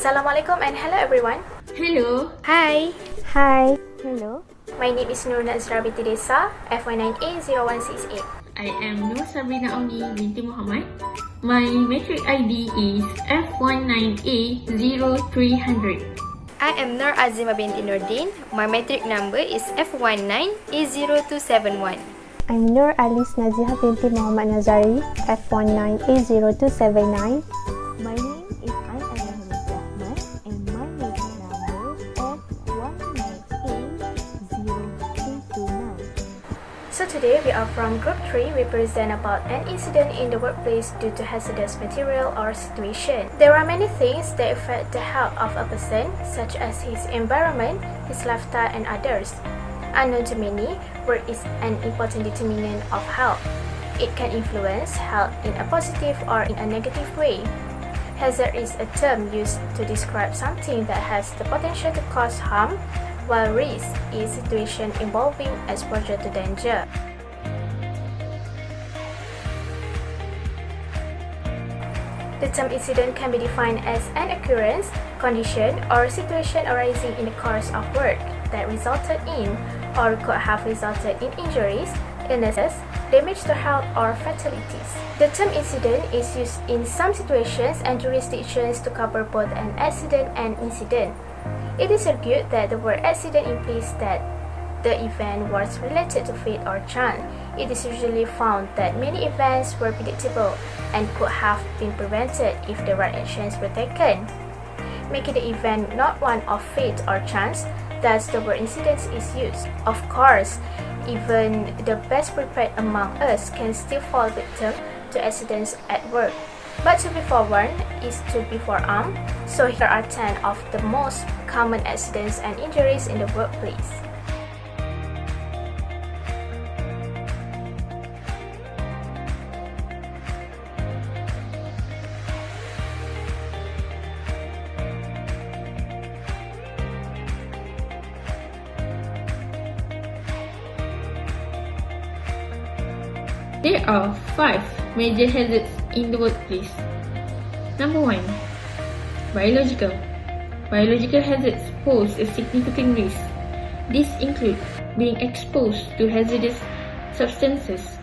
Assalamualaikum and hello everyone. Hello. Hi. Hi. Hello. My name is Nur Nazra binti Desa, F19A0168. I am Nur Sabrina Auni binti Muhammad. My matric ID is F19A0300. I am Nur Azima binti Nurdin. My matric number is F19A0271. I'm Nur Alis Naziha binti Muhammad Nazari, F19A0279. My name is Ain Ahmed Ahmad and my matric number is F19A0329. So today we are from Group 3. We present about an incident in the workplace due to hazardous material or situation. There are many things that affect the health of a person, such as his environment, his lifestyle and others. Unknown to many, work is an important determinant of health. It can influence health in a positive or in a negative way. Hazard is a term used to describe something that has the potential to cause harm, while risk is a situation involving exposure to danger. The term incident can be defined as an occurrence, condition, or situation arising in the course of work that resulted in or could have resulted in injuries, illnesses, damage to health, or fatalities. The term incident is used in some situations and jurisdictions to cover both an accident and incident. It is argued that the word accident implies that the event was related to fate or chance. It is usually found that many events were predictable and could have been prevented if the right actions were taken, making the event not one of fate or chance. Thus, the word incident is used. Of course, even the best prepared among us can still fall victim to accidents at work. But to be forewarned is to be forearmed. So here are 10 of the most common accidents and injuries in the workplace. There are 5 major hazards in the workplace. Number 1. Biological. Biological hazards pose a significant risk. These include being exposed to hazardous substances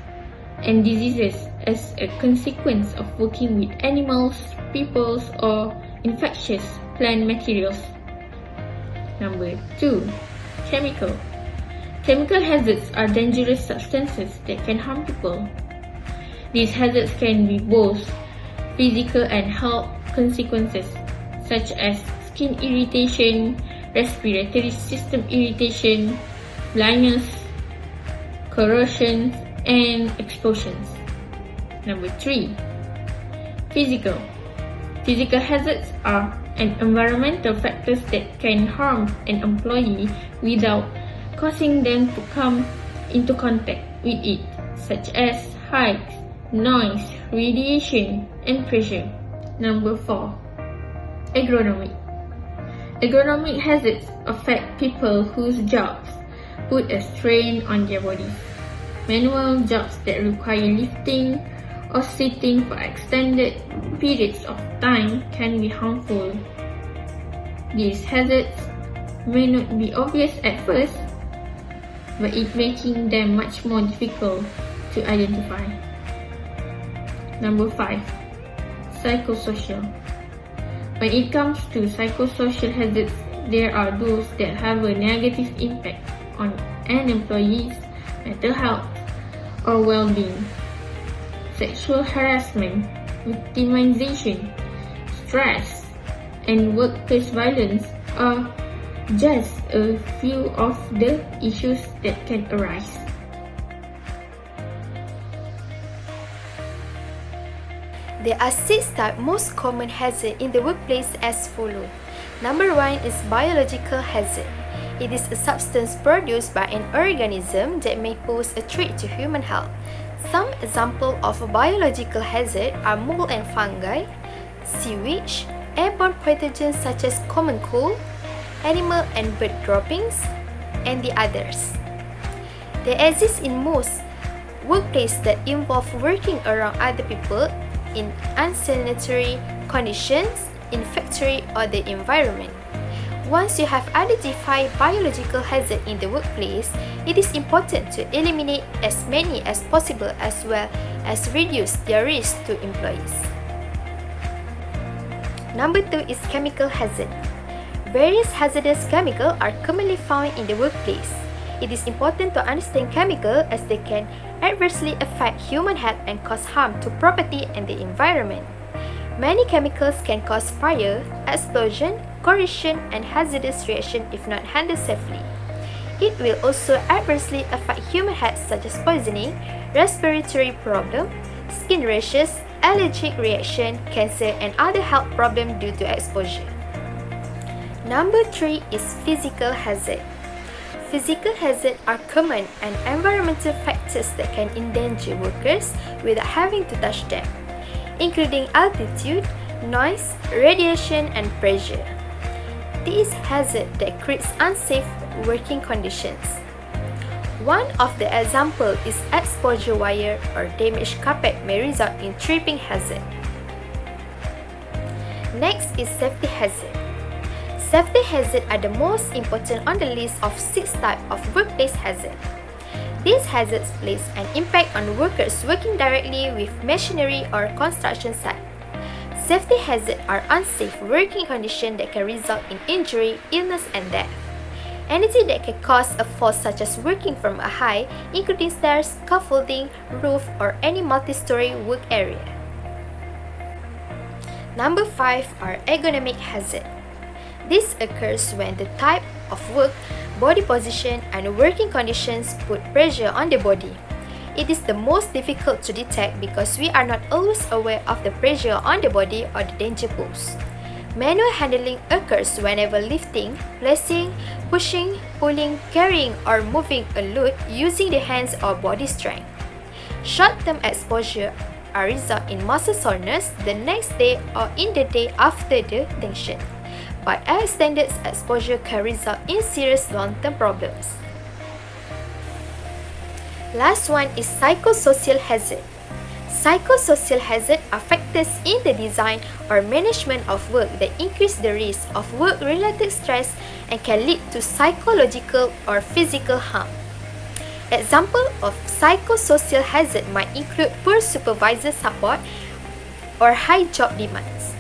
and diseases as a consequence of working with animals, people, or infectious plant materials. Number 2. Chemical. Chemical hazards are dangerous substances that can harm people. These hazards can be both physical and health consequences, such as skin irritation, respiratory system irritation, blindness, corrosion, and explosions. Number 3. Physical. Physical hazards are environmental factors that can harm an employee without causing them to come into contact with it, such as height, noise, radiation, and pressure. Number 4. Agronomic. Agronomic hazards affect people whose jobs put a strain on their bodies. Manual jobs that require lifting or sitting for extended periods of time can be harmful. These hazards may not be obvious at first, but it making them much more difficult to identify. Number 5. Psychosocial. When it comes to psychosocial hazards, there are those that have a negative impact on an employee's mental health or well-being. Sexual harassment, victimization, stress, and workplace violence are just a few of the issues that can arise. There are 6 most common hazards in the workplace as follows. Number 1 is biological hazard. It is a substance produced by an organism that may pose a threat to human health. Some examples of a biological hazard are mold and fungi, sewage, airborne pathogens such as common cold, animal and bird droppings, and the others. They exist in most workplaces that involve working around other people in unsanitary conditions in factory or the environment. Once you have identified biological hazard in the workplace, it is important to eliminate as many as possible as well as reduce their risk to employees. Number 2 is chemical hazard. Various hazardous chemicals are commonly found in the workplace. It is important to understand chemicals as they can adversely affect human health and cause harm to property and the environment. Many chemicals can cause fire, explosion, corrosion, and hazardous reaction if not handled safely. It will also adversely affect human health such as poisoning, respiratory problem, skin rashes, allergic reaction, cancer, and other health problems due to exposure. Number 3 is physical hazard. Physical hazards are common and environmental factors that can endanger workers without having to touch them, including altitude, noise, radiation, and pressure. These hazards that create unsafe working conditions. One of the examples is exposure wire or damaged carpet may result in tripping hazard. Next is safety hazard. Safety hazards are the most important on the list of 6 types of workplace hazards. These hazards place an impact on workers working directly with machinery or construction site. Safety hazards are unsafe working conditions that can result in injury, illness, and death. Anything that can cause a fall such as working from a height, including stairs, scaffolding, roof, or any multi-story work area. Number 5 are ergonomic hazards. This occurs when the type of work, body position, and working conditions put pressure on the body. It is the most difficult to detect because we are not always aware of the pressure on the body or the danger pose. Manual handling occurs whenever lifting, placing, pushing, pulling, carrying, or moving a load using the hands or body strength. Short-term exposure are result in muscle soreness the next day or in the day after the tension, but extended exposure can result in serious long-term problems. Last one is psychosocial hazard. Psychosocial hazards are factors in the design or management of work that increase the risk of work-related stress and can lead to psychological or physical harm. Example of psychosocial hazard might include poor supervisor support or high job demands.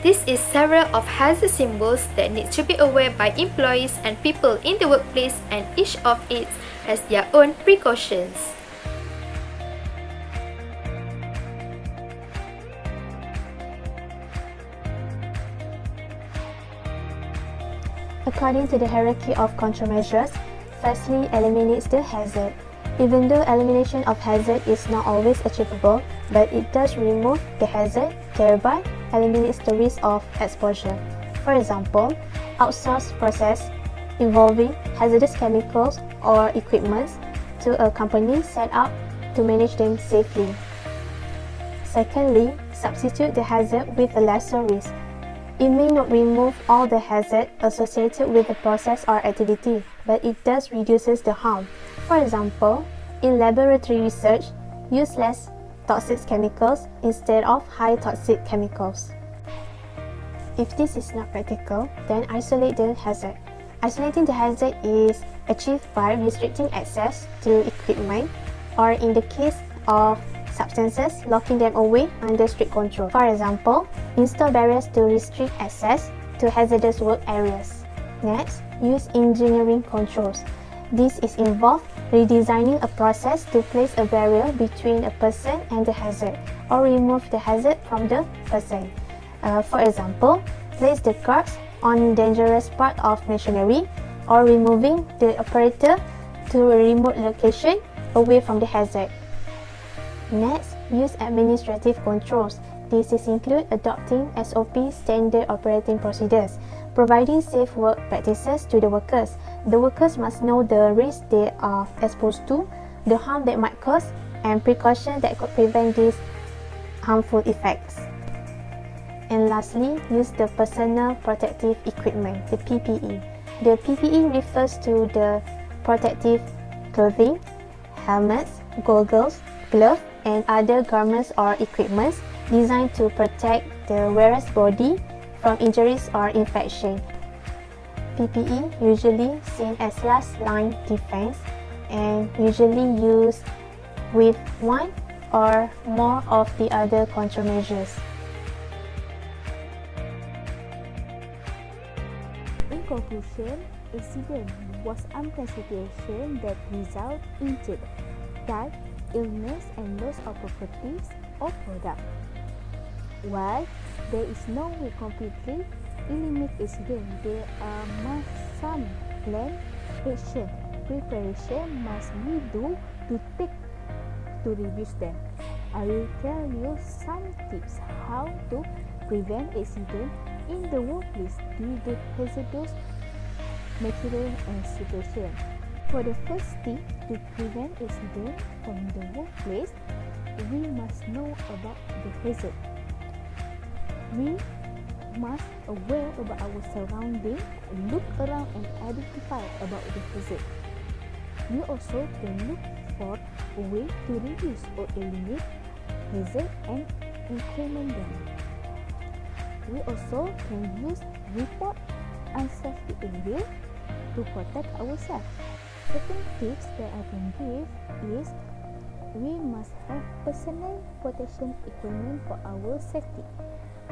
This is several of hazard symbols that need to be aware by employees and people in the workplace, and each of it has their own precautions. According to the hierarchy of countermeasures, firstly eliminates the hazard. Even though elimination of hazard is not always achievable, but it does remove the hazard, thereby eliminates the risk of exposure. For example, outsource process involving hazardous chemicals or equipment to a company set up to manage them safely. Secondly, substitute the hazard with a lesser risk. It may not remove all the hazard associated with the process or activity, but it does reduces the harm. For example, in laboratory research, use less toxic chemicals instead of high toxic chemicals. If this is not practical, then isolate the hazard. Isolating the hazard is achieved by restricting access to equipment, or in the case of substances, locking them away under strict control. For example, install barriers to restrict access to hazardous work areas. Next, use engineering controls. This is involved redesigning a process to place a barrier between a person and the hazard, or remove the hazard from the person. For example, place the guards on dangerous part of machinery, or removing the operator to a remote location away from the hazard. Next, use administrative controls. This include adopting SOP, standard operating procedures, providing safe work practices to the workers. The workers must know the risk they are exposed to, the harm that might cause, and precautions that could prevent these harmful effects. And lastly, use the personal protective equipment, the PPE. The PPE refers to the protective clothing, helmets, goggles, gloves, and other garments or equipments designed to protect the wearer's body, from injuries or infection. PPE usually seen as last line defense and usually used with one or more of the other countermeasures. In conclusion, accident was unplanned situation that result in death, illness and loss of properties or product. While there is no way completely eliminate accident, there are some planned action preparation must be do to reduce them. I will tell you some tips how to prevent accident in the workplace due to hazardous material and situation. For the first tip to prevent accident from the workplace, we must know about the hazard. We must aware about our surrounding, look around and identify about the hazard. We also can look for a way to reduce or eliminate hazard and implement them. We also can use report unsafety area to protect ourselves. Second tips that I can give is we must have personal protection equipment for our safety.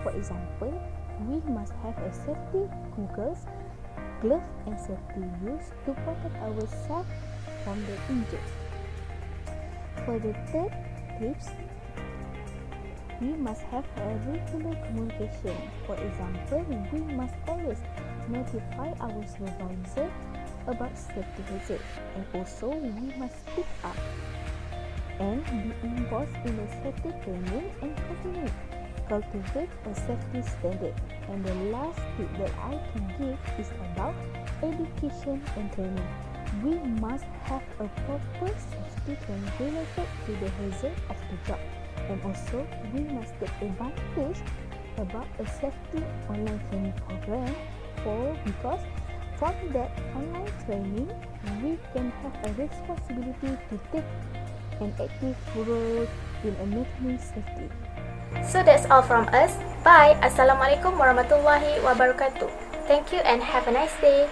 For example, we must have a safety goggles, gloves and safety shoes to protect ourselves from the injury. For the third tips, we must have a regular communication. For example, we must always notify our supervisor about safety hazard, and also we must speak up and be involved in the safety training and cultivate a safety standard. And the last tip that I can give is about education and training. We must have a proper safety training related to the hazard of the job, and also we must take advantage about a safety online training program because from that online training we can have a responsibility to take an active role in maintaining safety. So that's all from us. Bye. Assalamualaikum warahmatullahi wabarakatuh. Thank you and have a nice day.